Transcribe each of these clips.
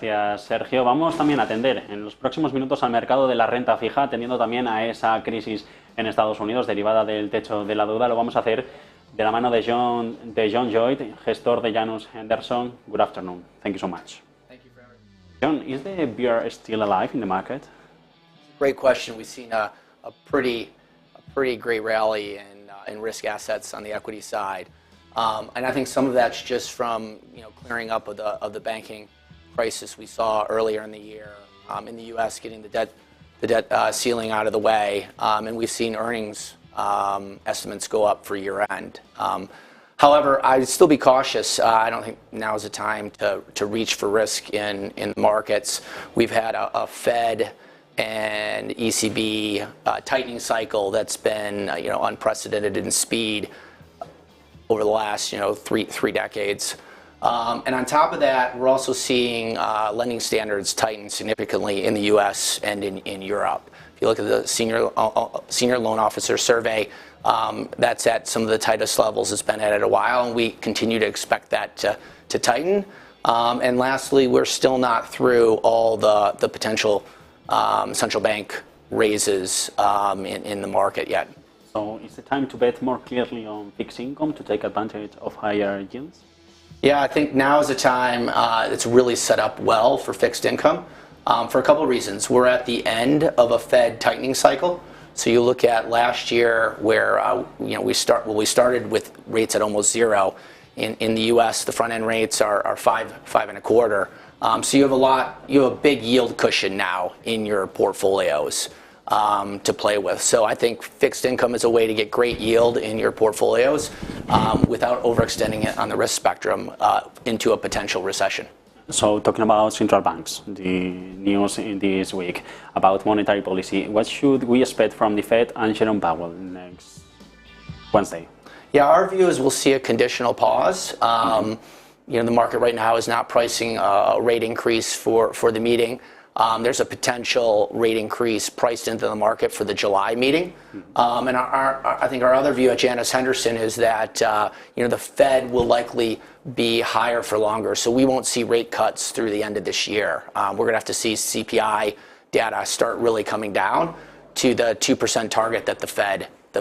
Gracias, Sergio. Vamos también a atender en los próximos minutos al mercado de la renta fija, atendiendo también a esa crisis en Estados Unidos derivada del techo de la deuda. Lo vamos a hacer de la mano de John Lloyd, gestor de Janus Henderson. Good afternoon. Thank you so much. Thank you for having me. John, is the bear still alive in the market? Great question. We've seen a pretty great rally in risk assets on the equity side, and I think some of that's just from clearing up of the banking crisis we saw earlier in the year in the U.S., getting the debt ceiling out of the way, and we've seen earnings estimates go up for year end. However, I'd still be cautious. I don't think now is the time to reach for risk in markets. We've had a Fed and ECB tightening cycle that's been unprecedented in speed over the last three decades. And on top of that, we're also seeing lending standards tighten significantly in the U.S. and in Europe. If you look at the senior loan officer survey, that's at some of the tightest levels it's been at a while, and we continue to expect that to tighten. And lastly, we're still not through all the potential central bank raises in the market yet. So is it time to bet more clearly on fixed income to take advantage of higher yields? Yeah, I think now is a time that's really set up well for fixed income for a couple of reasons. We're at the end of a Fed tightening cycle. So you look at last year where we started with rates at almost zero. In the U.S., the front end rates are 5.25. So you have a big yield cushion now in your portfolios to play with. So I think fixed income is a way to get great yield in your portfolios without overextending it on the risk spectrum into a potential recession. So talking about central banks, the news in this week about monetary policy, what should we expect from the Fed and Jerome Powell next Wednesday? Yeah, our view is we'll see a conditional pause. The market right now is not pricing a rate increase for the meeting. There's a potential rate increase priced into the market for the July meeting. And I think our other view at Janus Henderson is that the Fed will likely be higher for longer. So we won't see rate cuts through the end of this year. We're going to have to see CPI data start really coming down to the 2% target that the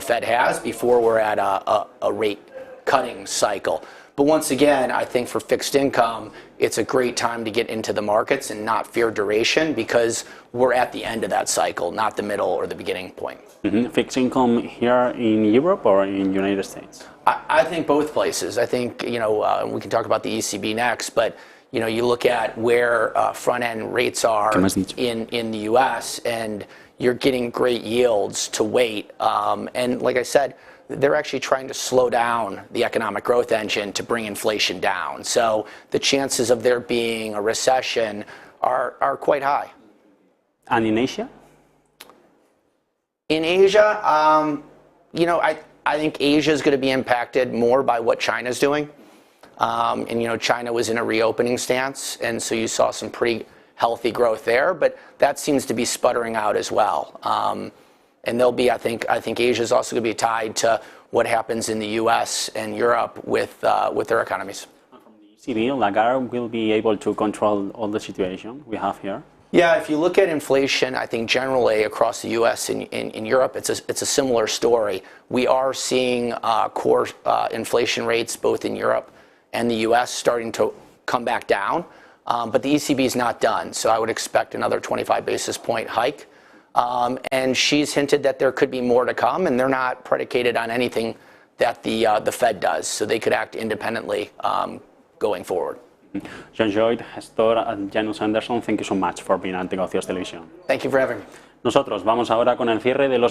Fed has before we're at a rate cutting cycle. But once again, I think for fixed income, it's a great time to get into the markets and not fear duration because we're at the end of that cycle, not the middle or the beginning point. Fixed income here in Europe or in the United States? I think both places. I think, we can talk about the ECB next, but, you look at where front-end rates are in the U.S. and you're getting great yields to wait. And like I said, they're actually trying to slow down the economic growth engine to bring inflation down. So the chances of there being a recession are quite high. And in Asia? In Asia, I think Asia is going to be impacted more by what China's doing. And China was in a reopening stance, and so you saw some pretty healthy growth there, but that seems to be sputtering out as well. And there'll be, I think Asia is also going to be tied to what happens in the U.S. and Europe with their economies. From the ECB, Lagarde will be able to control all the situation we have here. Yeah, if you look at inflation, I think generally across the U.S. and in Europe, it's a similar story. We are seeing core inflation rates both in Europe and the U.S. starting to come back down, but the ECB is not done. So I would expect another 25 basis point hike. And she's hinted that there could be more to come, and they're not predicated on anything that the Fed does, so they could act independently going forward. John Lloyd, gestor at Janus Henderson, thank you so much for being at Negocios Televisión. Thank you for having me. Nosotros vamos ahora con el cierre de los